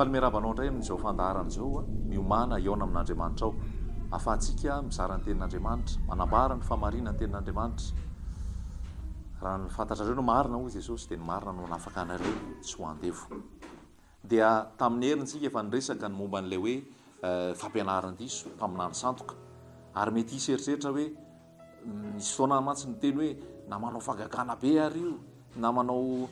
Faly miarabanao indray amin'izao fandaharana izao miomana iona amin'Andriamanitra ao. Afahantsika mizara ny tenin'Andriamanitra, manambara ny famarinana ny tenin'Andriamanitra. Raha ny fantatrareo no marina hoy Jesosy dia ny marina no nafaka anareo tsy ho andevo. Dia tamin'ny herintsika efa niresaka ny momba n'ilay hoe fampianaran diso tamin'andro santoka. Ary mety hisy eritreritra hoe misy fotoana mantsy ny teny hoe na manao fagagana be ary io, na manao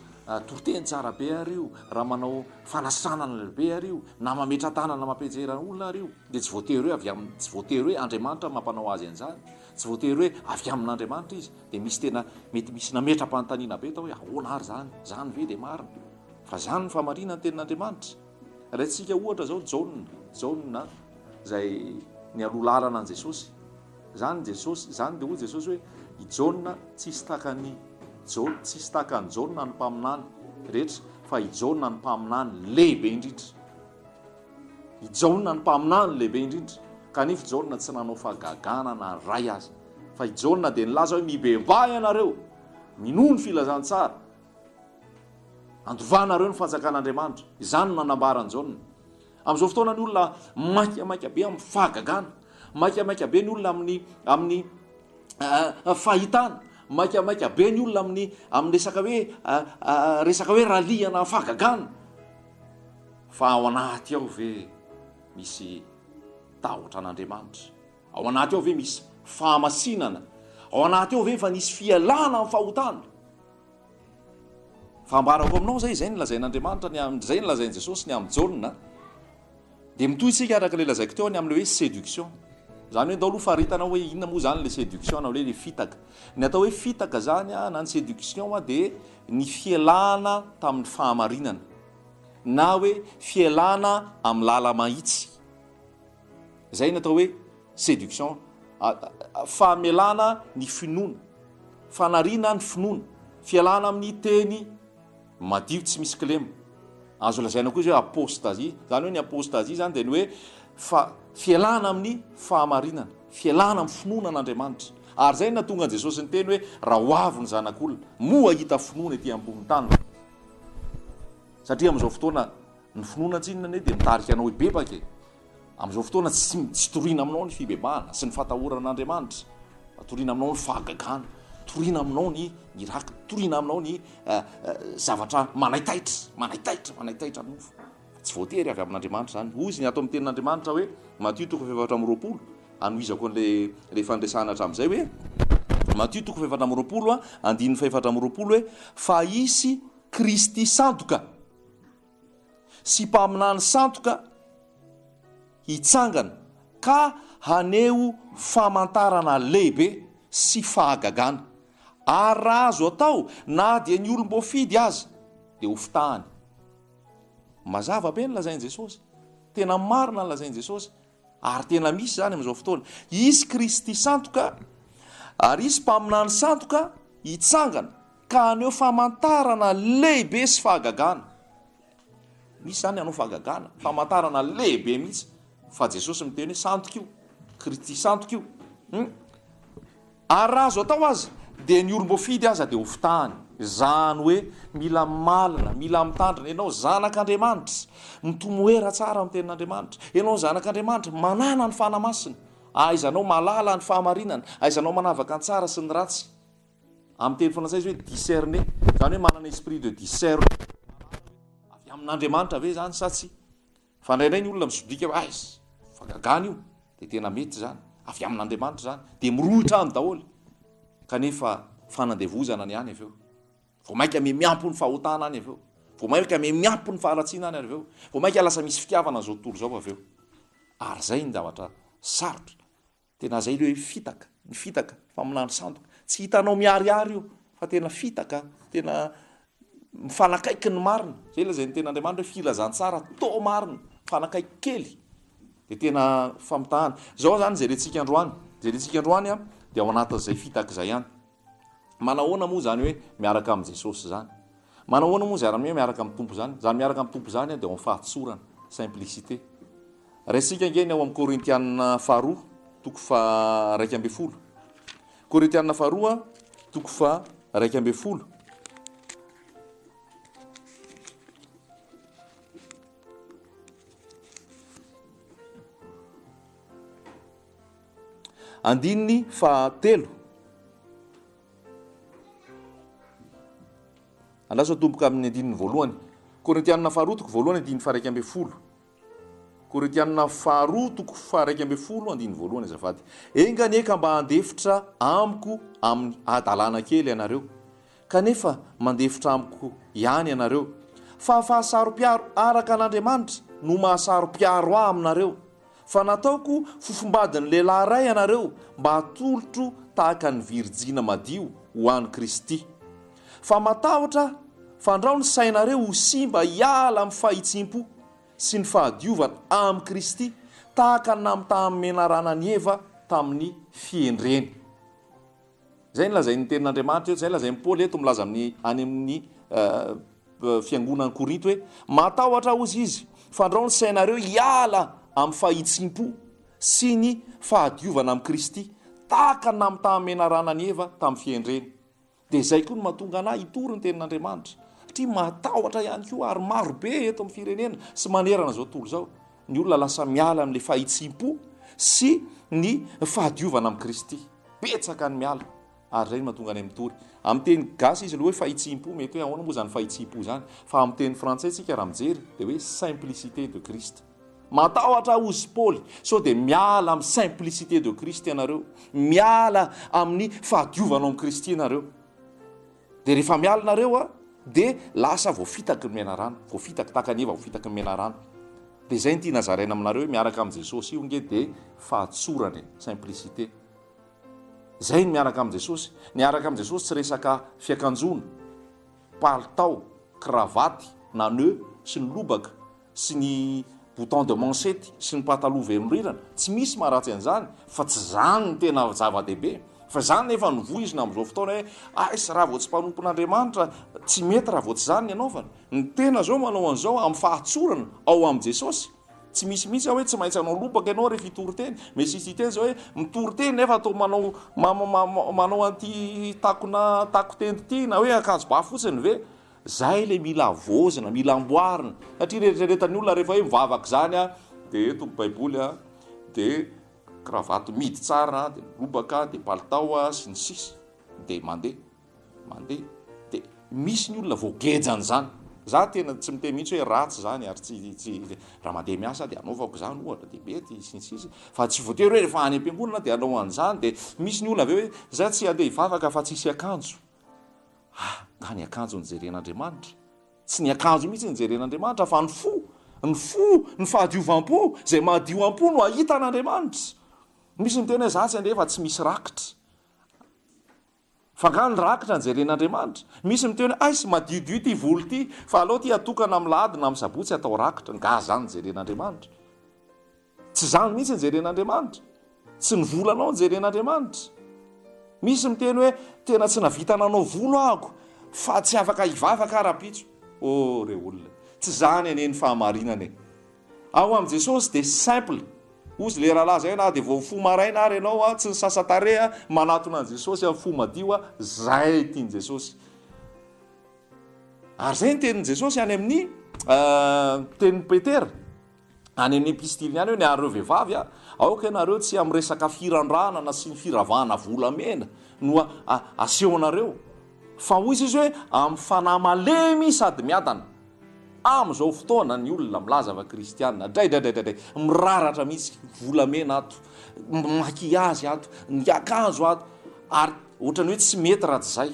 toroteny tsara be ary io, raha manao fanasranana be ary io, na mametra tanana mampejera olona ary io, dia tsy voatery hoe tsy voatery hoe Andriamanitra mampanao azy an'izany, tsy voatery hoe avy amin'Andriamanitra izy. Dia misy tena mety misy nametra-panontaniana be tao hoe ahoana ary zany ve dia marina, fa zany ny famarinana ny tenin'Andriamanitra. Raintsika ohatra zao Jaona izay ny aloha lalana an Jesosy. Zany dia hoy Jesosy hoe i Jaona tsisy takany tsisy takany Jaona ny mpaminany rehetra, fa i Jaona ny mpaminany lehibe indrindra. I Jaona ny mpaminany lehibe indrindra. Kanefa Jaona tsy nanao fagagana na ray azy, fa i Jaona dia nilaza hoe mibebay ianareo, minono ny filazantsara, andovanareo ny fanjakan'Andriamanitra. Izany no nanambara ny Jaona. Amin'izao fotoana ny olona maika be amin'ny fagagana, maika be ny olona amin'ny fahitana, maika be ny olona amin'ny resaka hoe ralihana fagagana. Fa ao anaty ao ve misy tahotra an'Andriamanitra, ao anaty ao ve misy fahamasinana, ao anaty ao ve fa nisy fialana amin'ny fahotana. Fambarako aminao zay ny lazain'Andriamanitra, zay ny lazain' Jesosy ny amin'ny Jaona. Dia mitohy isika araka ilay lazaiko teo ny amin'ilay hoe séduction. Zany hoe ndao aloha faritana hoe inona moa zany le séduction na le fitaka. Ny atao hoe fitaka zany na ny séduction dia ny fialana tamin'ny fahamarinana, na hoe fialana amin'ny lala mahitsy. Zay ny atao hoe séduction. Famelana ny finoana, fanarina ny finoana, fialana amin'ny teny madio tsy misy kilema. Azo lazaina koa izy hoe apostasie. Zany hoe ny apostasie zany dia ny hoe fialana amin'ny fahamarinana, fialana amin'ny finoana an'Andriamanitra. Ary zay na tonga Jesosy ny teny hoe raha ho avy ny zanak'olona moa hita finoana etỳ ambony tany. Satria amin'izao fotoana ny finoana tsinona dia mitarika anao hibebaka. Amin'izao fotoana tsy toriana aminao ny fibebahana sy ny fatahoran'Andriamanitra, toriana aminao ny fahagagana, toriana aminao ny iraka, toriana aminao ny zavatra manaitaitra mofo. Tsy voatery avy amin'Andriamanitra zany. Hoy izy ny ato amin'ny tenin'Andriamanitra hoe Matthieu 4:20, anohizako an'ilay fandresana hatramin'izay hoe Matthieu 4:20, andininy 4:20 hoe fa hisy Kristy sandoka sy mpaminany sandoka hitsangana ka haneho famantarana lehibe sy fahagagana. Ary raha azo atao na dia ny olom-boafidy aza dia ho fitahany. Mazava be ny lazain' Jesosy, tena marina ny lazain' Jesosy, ary tena misy zany amin'izao fotoana. Isy Kristy sandoka ary isy mpaminany sandoka hitsangana ka haneho famantarana lehibe sy fahagagana. Misy zany hanao fahagagana, famantarana lehibe mihitsy, fa Jesosy miteny hoe sandoka io, Kristy sandoka io. Ary raha azo atao aza dia ny olom-boafidy aza dia ho fitahany. Zany hoe mila malina, mila mitandrina. Ianao zanak'Andriamanitra, mitomoera tsara amin'ny tenin'Andriamanitra. Ianao zanak'Andriamanitra, manana ny fanamasina. Aizanao malala ny fahamarinana, aizanao manavaka ny tsara sy ny ratsy. Amin'ny teny frantsay izy hoe discerner, zany hoe manana esprit de discernement. Avy amin'Andriamanitra ve zany sa tsy? Fa indraindray ny olona misodika hoe fagagana io dia tena mety zany, avy amin'Andriamanitra zany, dia mirohitra any daholo. Kanefa fanandevozana ny any avy eo. Vao maika miampo ny fahotana any avy eo, vao maika miampo ny faharatsiana any avy eo, vao maika lasa misy fitiavana zao tontolo zao avy eo. Ary zay ny zavatra sarotra. Tena zay le fitaka, ny fitaka faminany sandoka. Tsy hitanao miariary io, fa tena fitaka, tena mifanakaiky ny marina. Zay la zay ny ten'Andriamanitra hoe filazantsara tao marina, mifanakaiky kely, dia tena famitahana. Zao zany zay rentsika androany, dia ao anatin'izay fitaka izay ihany. Manahoana moa zany hoe miaraka amin'ny Jesosy zany? Manahoana moa zany hoe miaraka amin'ny Tompo zany? Zany miaraka amin'ny Tompo zany dia ao amin'ny fahatsorana, simplicité. Raisika ingeny ao amin'ny Korintianina faharoa, toko fa 1:12. Korintianina faharoa, toko fa 1:12. andininy fahatelo alasa tomboka amin'ny andininy voalohany Korintianina faharotoko voalohany andininy faharaiky amby folo Korintianina faharotoko faharaiky amby folo andininy voalohany azafady engany eka mba handefitra amiko amin'ny adalana kely ianareo kanefa mandefitra amiko ihany ianareo fa fahasaro-piaro araka an'Andriamanitra no mahasaro-piaro aminareo fa nataoko fofombadin'ny lehilahy ray ianareo mba hatolotro tahaka ny Virjina madio ho an'i Kristy fa matahotra fandrao ny sainareo ho simba hiala amin'ny fahitsim-po sy ny fahadiovana amin'ny Kristy tahaka namitaminarana ny Eva tamin'ny fiendreny. Zay nylazay ny tenin'Andriamanitra eto, zay lazay ny Paoly eto milaza amin'ny any amin'ny fiangonan'ny Korinto hoe matahotra ozy izy fandrao ny sainareo hiala amin'ny fahitsim-po sy ny fahadiovana amin'ny Kristy tahaka namitaminarana ny Eva tamin'ny fiendreny. Dia zay koa no mahatonga anahy hitory ny tenin'Andriamanitra satria matahotra ihany koa ary maro be eto amin'ny firenena sy manerana zao tontolo zao ny olona lasa miala amin'ilay fahitsim-po sy ny fahadiovana amin'ny Kristy betsaka ny miala ary zay no mahatonga any mitory amin'ny teny gasy izy aloha hoe fahitsim-po mety hoe ahoana moa zany fahitsim-po zany fa amin'ny teny frantsay tsika raha mijery dia hoe simplicité de Christ matahotra ozy Paoly sao dia miala amin'ny simplicité de Christ ianareo miala amin'ny fahadiovana amin'ny Kristy ianareo dia rehefa miala nareo dia lasa voafitaky ny menarana voafitaky takaneva voafitaky ny menarana dia zay ny tia nazaraina aminareo hoe miaraka amin'ny Jesosy io nge dia fahatsorany simplicité zay ny miaraka amin'ny Jesosy miaraka amin'ny Jesosy tsy resaka fiakanjona palitao kravaty na nœud sy ny lobaka sy ny bouton de manchette sy ny pataloha velondrirana tsy misy maharatsy an'izany fa tsy zany ny tena zava-dehibe fa zany nefa novoizina amin'izao fotoana hoe aisy raha vao tsy mpanompon'Andriamanitra tsy mety raha vao tsy zany ny anaovana ny tena zao manao an'izao amin'ny fahatsorana ao amin'ny Jesosy tsy misy mihitsy hoe tsy maintsy anao lobaka ianao rehefa hitory teny misy teny zao hoe mitory teny nefa atao manao anty tako teny na hoe akanjo ba fotsiny ve zay le mila avozina mila amboarina satria rehetrarehetra ny olona rehefa hoe mivavaka zany dia eto baiboly dia kravato midy tsara dia lobaka dia palitao sy ny sisy dia mandeha dia misy ny olona voagejany zany za tena tsy miteny mihitsy hoe ratsy zany ary tsy raha mandeha miasa dia anaovako zany ohatra dia mety sy ny sisy fa tsy voatery hoe rehefa any am-piangonana dia anao an'izany dia misy ny olona aveo hoe za tsy andeha hivavaka fa tsisy akanjo nga ny akanjo nijeren'Andriamanitra tsy ny akanjo mihitsy nijeren'Andriamanitra fa ny fahadiovam-po zay mahadio am-po no ahita an'Andriamanitra misy miteny hoe za tsy andeha fa tsy misy rakitra fa nga ny rakitra nijeren'Andriamanitra misy miteny hoe aisy madiodio ty volo ty fa aleo ty atokana amin'ny lahady na amin'ny sabotsy atao rakitra nga zany nijeren'Andriamanitra tsy zany mihitsy nijeren'Andriamanitra tsy ny volanao nijeren'Andriamanitra misy miteny hoe tena tsy navita nanao volo ahako fa tsy afaka hivavaka ara-pitso re olona tsy zany ane ny fahamarinana ao amin'ny Jesosy dia simple ozy le rahalahy zay na dia vao fo maraina ary ianao tsy ny sasatare manatona an' Jesosy amin'ny fo madio zay tiany Jesosy ary zay ny tenin' Jesosy any amin'ny tenin'ny Petera any amin'ny epistily any hoe niareo vehivavy aoka ianareo tsy amin'ny resaka firandranana sy ny firavahana volamena no asehonareo fa hoy izy hoe amin'ny fanahy malemy sady miadana amin'izao fotoana ny olona milaza fa kristianina draidraidraidray miraratra mihitsy volamena ato makiazy ato ny akanjo ato ary ohatrany hoe tsy mety ratsy zay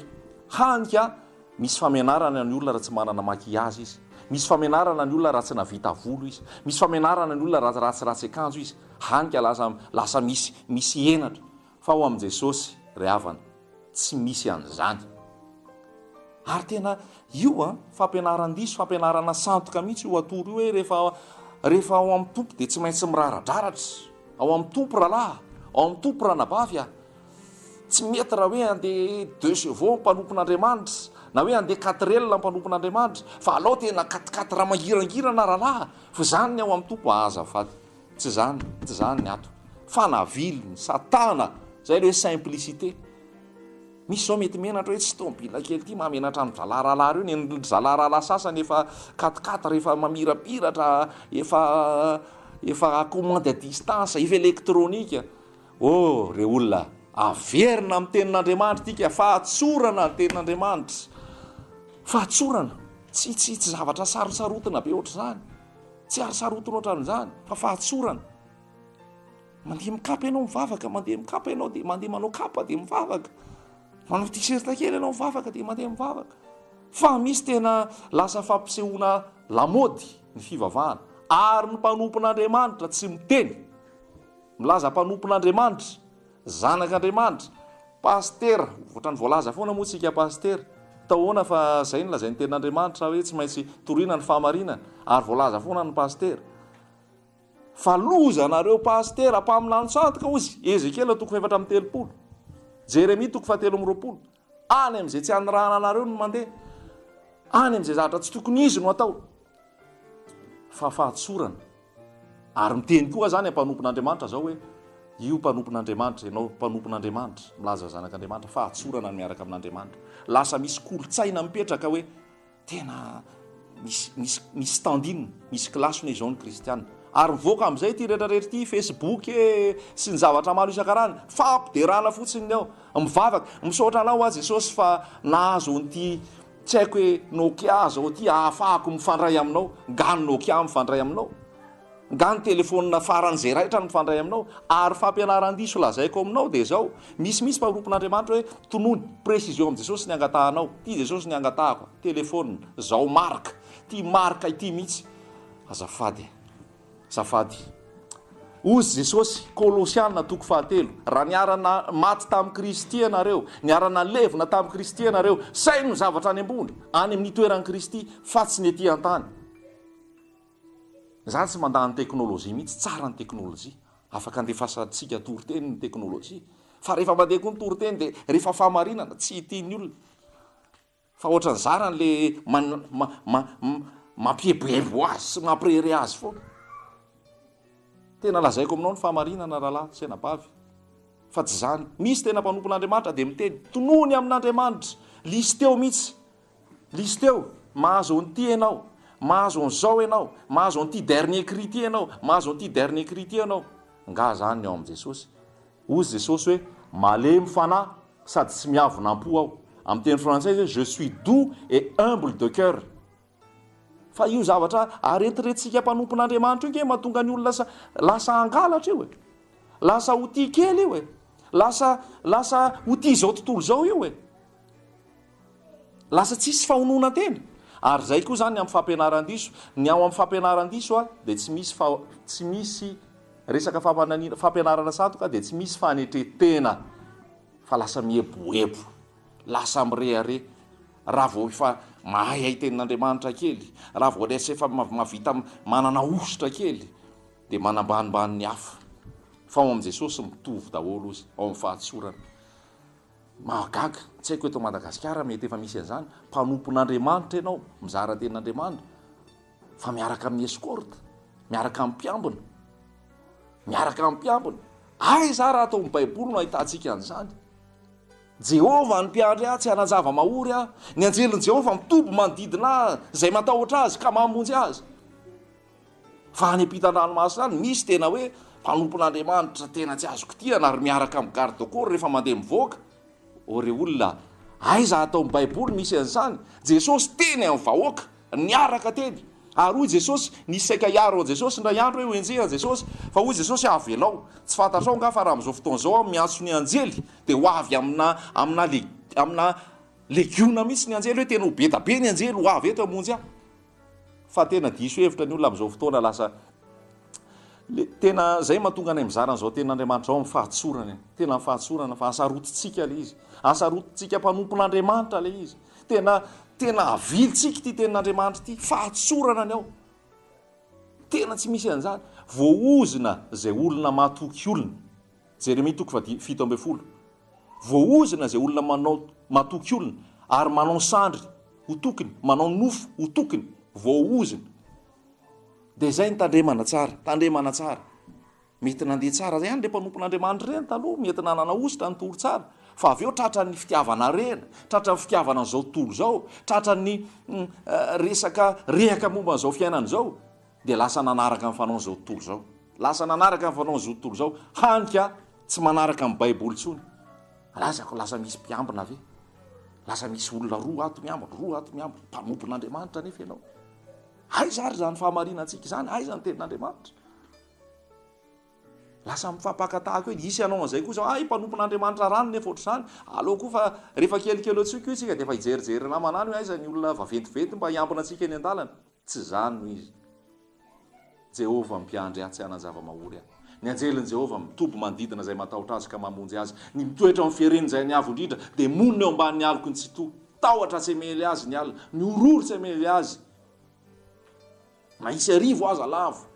hanika misy famenarana ny olona raha tsy manana makiazy izy misy famenarana ny olona raha tsy navita volo izy misy famenarana ny olona ratsiratsy akanjo izy hanika lasa misy enatra fa ho amin'i Jesosy ry havana tsy misy an'izany ary tena io fampianaran-diso fampianarana santoka mihitsy io atory io hoe rehefa ao amin'ny tompo dia tsy maintsy miraradraratra ao amin'ny tompo rahalahy ao amin'ny tompo ranabavy tsy mety raha hoe andeha 2 chevaux mpanompon'Andriamanitra na hoe andeha 4 elina mpanompon'Andriamanitra fa alao tena 4 raha mangirangirana rahalahy fa zany ny ao amin'ny tompo azafady tsy zany ny ato fa navily ny satana zay le hoe simplicité misy zao mety menatra hoe tsy tômobila kely ty mamenatra amin'ny zalarahalahy reo ny zalarahalahy sasany efa 4x4 rehefa mamirapiratra efa commande à distance efa elektronika re olona averina amin'ny tenin'Andriamanitra tika, fahatsorana ny tenin'Andriamanitra, fahatsorana tsy zavatra sarosarotina be oatra zany, tsy arosarotona ohatran'izany, fa fahatsorana. Mandeha mikapa ianao mivavaka, mandeha mikapa ianao dia mandeha manao kapa dia mivavaka, manao t-shirt kely ianao mivavaka dia mandeha mivavaka. Fa misy tena lasa fampisehoana lamody ny fivavahana, ary ny mpanompon'Andriamanitra tsy miteny, milaza mpanompon'Andriamanitra, zanak'Andriamanitra, pastera, ohatrany voalaza foana moa tsika pastera, tahoana fa zay ny lazain'ny tenin'Andriamanitra hoe tsy maintsy toriana ny fahamarinana, ary voalaza foana ny pastera. Fa loza nareo pastera mpaminany santoka ozy, Ezekela 4:30, Jeremia 7:20, any amin'izay tsy hanirahana anareo no mandeha, any amin'izay zavatra tsy tokony izy no atao, fa fahatsorana. Ary miteny koa zany mpanompon'Andriamanitra zao hoe io mpanompon'Andriamanitra, ianao mpanompon'Andriamanitra, milaza zanak'Andriamanitra, fahatsorana ny miaraka amin'Andriamanitra. Lasa misy kolotsaina mipetraka hoe tena misy tandinina, misy kilasona izao ny kristianina. Ary mivoaka amin'izay ty rehetrarehetra ty Facebook sy ny zavatra maro isan-karazany, fampiderana fotsiny ao, mivavaka, misaotra anao a Jesosy fa nahazo an'ity, tsy haiko hoe Nokia zao ty ahafahako mifandray aminao, ngany Nokia mifandray aminao, ngany telefonina faran'izay raitra mifandray aminao, ary fampianaran-diso lazaiko aminao dia zao, misy mpanompon'Andriamanitra hoe tonony précision amin'ny Jesosy ny angatahanao, ty Jesosy ny angatahako, telefona, zao marka, ty marka ity mihitsy. Azafady ozy Jesosy, Kolosianina 4:7, raha niarana maty tamin'ny Kristy ianareo, niarana levina tamin'ny Kristy ianareo, saino ny zavatra any ambony, any amin'ny toeran'ny Kristy, fa tsy ny ety an-tany. Zany tsy mandany teknôlôjia mihitsy, tsara ny teknôlôjia, afaka andefasantsika toriteny ny teknôlôjia, fa rehefa mandeha koa ny toriteny dia rehefa fahamarinana tsy tiany olona, fa ohatran'ny zarany le mampieboebo azy sy mampirery azy foana. Tena lazaiko aminao ny fahamarinana rahalahy sy anabavy, fa tsy zany. Misy tena mpanompon'Andriamanitra dia miteny tonony amin'Andriamanitra, lisy teo mihitsy, lisy teo, mahazo an'ity ianao, mahazo an'izao ianao, mahazo an'ity dernier cri ty ianao, mahazo an'ity dernier cri ty ianao. Nga zany ao amin'i Jesosy. Ozy Jesosy hoe malemy fanahy sady tsy miavonam-po aho. Amin'ny teny frantsay hoe je suis doux et humble de cœur. Fa io zavatra aretiretintsika mpanompon'Andriamanitra io ke mahatonga ny olona lasa angalatra io e, lasa ho tia kely io e, lasa ho tia izao tontolo izao io e, lasa tsisy fahonona tena. Ary zay koa zany amin'ny fampianaran-diso, ny ao amin'ny fampianaran-diso dia tsy misy resaka fampianarana santoka dia tsy misy fanetretena, fa lasa mieboebo, lasa mirehare. Raha vao efa mahay ay tenin'Andriamanitra kely, raha vao lasa efa mavita manana ositra kely, dia manambanimbany ny hafa. Fa ao amin'i Jesosy mitovy daholo izy, ao amin'ny fahatsorana. Mahagaga, tsy haiko eto Madagasikara mety efa misy an'izany, mpanompon'Andriamanitra ianao, mizara tenin'Andriamanitra, fa miaraka amin'ny escorte, miaraka amin'ny mpiambina, aiza raha atao amin'ny Baiboly no ahitantsika an'izany. Jehova ny mpiandry ahy, tsy hanajava mahory ahy, ny anjelin' Jehova mitobo manodidina ahy, zay matahotra azy ka mamonjy azy. Fa any ampitan-dranomasina any misy tena hoe mpanompon'Andriamanitra tena tsy azoko tiana, ary miaraka amin'ny garde du corps rehefa mandeha mivoaka. Ore olona, aiza atao amin'ny Baiboly misy an'izany? Jesosy teny amin'ny vahoaka, niaraka teny. Ary hoy Jesosy, nisy saika hiaro an'i Jesosy ndray andro hoe hoenjehan Jesosy, fa hoy Jesosy avelao, tsy fantatrao nga fa raha amin'izao fotoana izao miantso ny anjely dia ho avy amina legiona mihitsy ny anjely, hoe tena ho betabe ny anjely, ho avy eto hamonjy ahy. Fa tena diso hevitra ny olona amin'izao fotoana, lasa tena zay mahatonga anay mizara an'izao tenin'Andriamanitra ao amin'ny fahatsorana, tena amin'ny fahatsorana, fa asarotintsika le izy, asarotintsika mpanompon'Andriamanitra le izy, tena avilitsika ty tenin'Andriamanitra ty, fahatsorana ny ao, tena tsy misy an'izany. Voaozina zay olona mahatoky olona, Jeremia 7:10, voaozina zay olona mahatoky olona ary manao sandry ho tokony, manao nofo ho tokony, voaozina. Dia zay ny tandremana tsara, mety nandeha tsara zay ihany le mpanompon'Andriamanitra reny taloha, mety nanana ositra ny toro tsara, fa avy eo tratra ny fitiavana rena, tratra ny fitiavana n'izao tontolo izao, tratra ny resaka rehaka momba n'izao fiainana izao, dia lasa nanaraka ny fanao n'izao tontolo izao, hanika tsy manaraka amin'ny baiboly tsony lazako lasa misy mpiambina ave lasa misy olona roa ato miambina mpanompon'Andriamanitra nefa ianao aiza ary zany fahamarinantsika zany aiza ny tenin'Andriamanitra lasa mifampakatahaka hoe isy ianao an'izay koa zao mpanompon'Andriamanitra rano nefa ohatr'izany aleo koa fa rehefa kelikely antsika io tsika dia efa hijerijery namanany hoe aiza ny olona vaventiventy mba hiambina antsika eny an-dalana tsy zany no izy Jehova mpiandry ahy tsy hanan-java-mahory ahy ny anjelin'i Jehova mitobo manodidina izay matahotra azy ka mamonjy azy ny mitoetra amin'ny fireneny izay ny avo indrindra dia monina eo ambanin'ny aloko ny tsy to tahotra tsy emely azy ny alina ny ororo tsy emely azy mahisy arivo aza lavo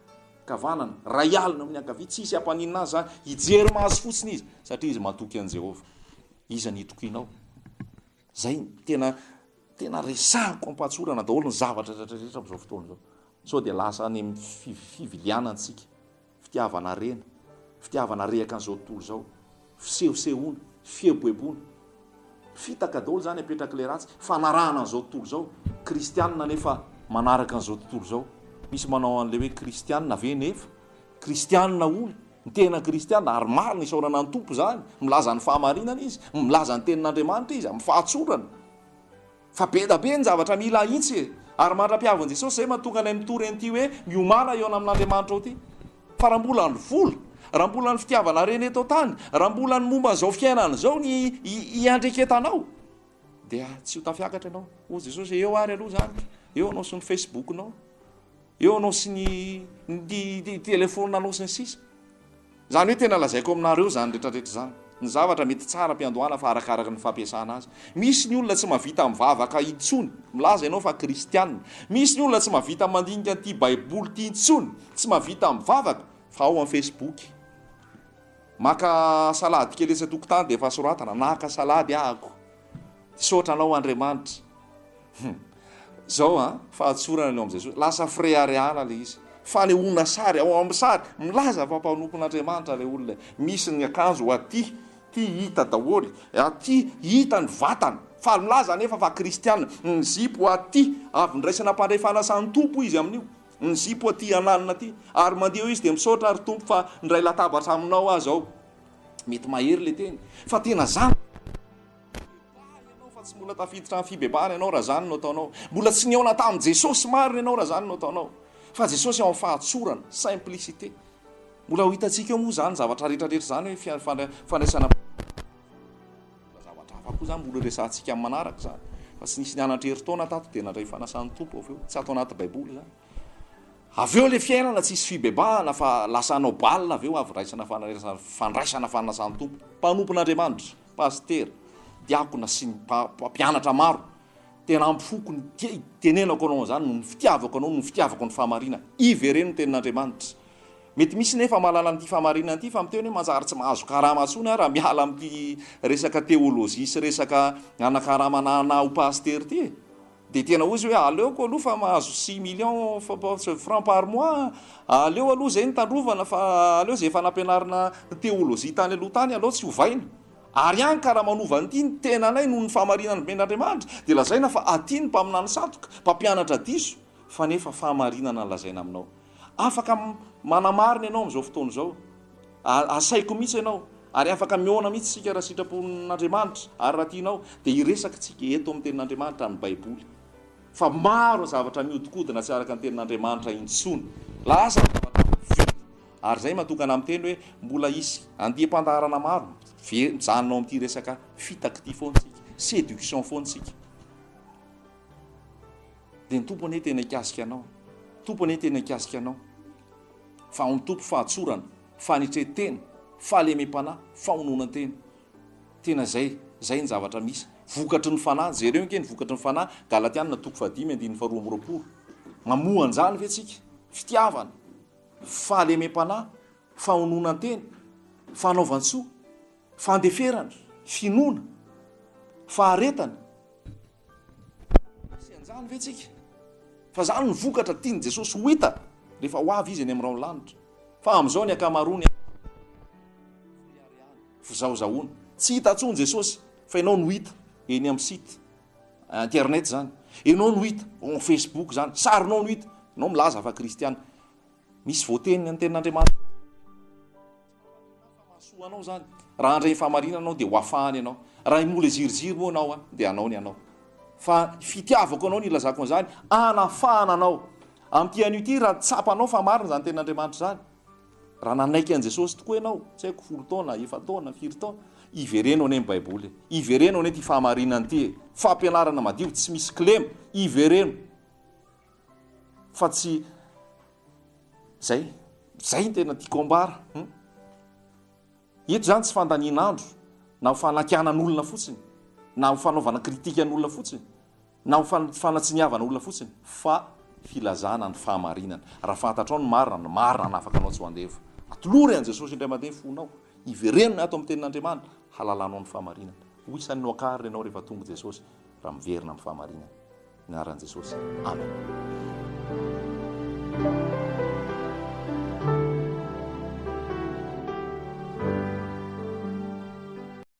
kavanana ray alina amin'ny ankavia tsy hisy hampaninina azy zany hijery mahazo fotsiny izy satria izy matoky an'i Jehova iza ny tokoinao zay tena resahako ampatsorana daholo ny zavatra rehetrarehetra amin'izao fotoana izao sao dia lasa any amin'ny fivilianantsika fitiavana rena fitiavana rehaka an'izao tontolo izao fisehosehoana fieboeboana fitaka daholo zany apetraka le ratsy fanarahana an'izao tontolo izao kristianina nefa manaraka an'izao tontolo izao misy manao an'le hoe kristianina ve nefa kristianina olo ny tena kristianina ary marina isaorana ny tompo zany milaza ny fahamarinana izy milaza ny tenin'Andriamanitra izy amin'ny fahatsorana fa be da be ny zavatra mila itsy ary mandra-piavan'i Jesosy zay mahatonga anay mitory an'ity hoe miomana eo amin'Andriamanitra ao ty fa raha mbola ny vola raha mbola ny fitiavana reny eto tany raha mbola ny momba zao fiainana zao ny iandreketanao dia tsy ho tafiakatra ianao o Jesosy eo ary aloha zany eo anao sy ny facebookinao eo anao sy ny telefonanao sy ny sisa zany hoe tena lazaiko aminareo zany rehetrarehetra zany ny zavatra mety tsara mpiandohana fa arakaraka ny fampiasana azy misy ny olona tsy mahavita mivavaka intsony milaza ianao fa kristianina misy ny olona tsy mahavita mandinika ty baiboly ty intsony tsy mahavita mivavaka fa ao amin'ny Facebook maka salady kely etsy tokotany dia efa soratana naka salady ahako saotra anao Andriamanitra zao fahatsorana eo amin'izay lasa freareala le izy fanehoana sary ao amin'ny sary milaza fa mpanompon'Andriamanitra le olona misy ny akanjo aty ty hita daholy aty hita ny vatana fa milaza nefa fa kristianina ny zipo aty avy ndraisana mpandray fanasany tompo izy amin'io ny zipo aty ananina aty ary mandeha izy dia misaotra ary tompo fa ndray latabatra aminao azy ao mety mahery le teny fa tena zany fa tsy mbola tafiditra amin'ny fibebahana ianao raha zany no ataonao mbola tsy niaona tamin'i Jesosy marina ianao raha zany no ataonao fa Jesosy ao amin'ny fahatsorana simplicité mbola ho hitantsika eo moa zany zavatra rehetrarehetra zany hoe fandraisana zavatra hafa koa zany mbola resantsika amin'ny manaraka zany fa tsy nisy nianatra herintaona tato dia nandray fanasany tompo avy eo tsy atao anaty baiboly zany avy eo le fiainana tsisy fibebahana fa lasanao balina avy eo avy raisana fandraisana fanasany tompo mpanompon'Andriamanitra paster diakona sy ny mpampianatra maro tena ampifoko ny tenenako anao zany no ny fitiavako anao no ny fitiavako ny fahamarina ivereno tenin'Andriamanitra mety misy nefa mahalala n'ity fahamarinana ity fa miteny hoe manjary tsy mahazo karama antsony raha miala amin'ity resaka teolojia sy resaka anakaramana ho paster ty dia tena ozy hoe aleoko aloha fa mahazo 6 millions francs par mois aleo aloha zay ny tandrovana fa aleo zay efa nampianarina teolojia tany aloha tany aleo tsy hovaina ary any karaha manova n'ity ny tena anay noho ny fahamarinana men'Andriamanitra dia lazaina fa aty ny mpaminany satroka mpampianatra diso fa nefa fahamarinana lazaina aminao afaka manamarina ianao amin'izao fotoana izao asaiko mihitsy ianao ary afaka miona mihitsy sika raha sitrapon'Andriamanitra ary raha tianao dia iresaka tsika eto amin'ny tenin'Andriamanitra amin'ny baiboly fa maro zavatra miodikodina tsy araka ny tenin'Andriamanitra intsony lasa ary zay mahatokana amin'ny teny hoe mbola isy andiam-pandaharana maro mijanonao amin'ity resaka fitaka ity foantsika séduction foantsika dia ny tompony hoe tena ikasika anao tompony hoe tena ikasika anao fa ny tompo fahatsorana fanitretena fahalemem-panahy fahononan-tena tena zay ny zavatra misy vokatry ny fanahy jereo nke ny vokatry ny fanahy Galatiana 5:2 mamohan'izany ve tsika fitiavana fahalemem-panahy fahononan-tena fanaovan-tsoa fandeferana finoana faharetana sy anjany ve tsika fa zany ny vokatra tiany Jesosy ho hita rehefa ho avy izy any amin'irao ny lanitra fa amin'izao ny akamarony fizahozahoana tsy hita ntsony Jesosy fa ianao no hita eny amin'ny site internet zany ianao no hita en Facebook zany sarinao no hita ianao milaza fa kristiana misy voateny ny tenin'Andriamanitra anao zany raha andray fahamarinana anao dia ho afahany ianao raha mola ziroziry moa anao dia anao ny anao fa fitiavako anao ny ilazako an'izany anafahana anao amin'ity an'io ity raha tsapanao fa marina zany ten'Andriamanitra zany raha nanaiky an' Jesosy tokoa ianao tsy haiko 10 taona 7 taona 4 taona iverenao ane Baiboly iverenao ane ty fahamarinana ty fampianarana madio tsy misy klema ivereno fa tsy zay tena tiako ambara eto zany tsy fandaninandro na ho fanakianan'olona fotsiny na ho fanaovana kritika an'olona fotsiny na ho fanatsiniavana olona fotsiny fa filazana ny fahamarinana raha fantatrao ny marina anafaka anao tsy ho andefo atolory an' Jesosy indray mandeha fonao iverenona ato amin'ny tenin'Andriamanitra halalanao ny fahamarinana ho isan'ny noakary ianao rehefa tonga Jesosy raha miverina amin'ny fahamarinana ny anaran'i Jesosy amen.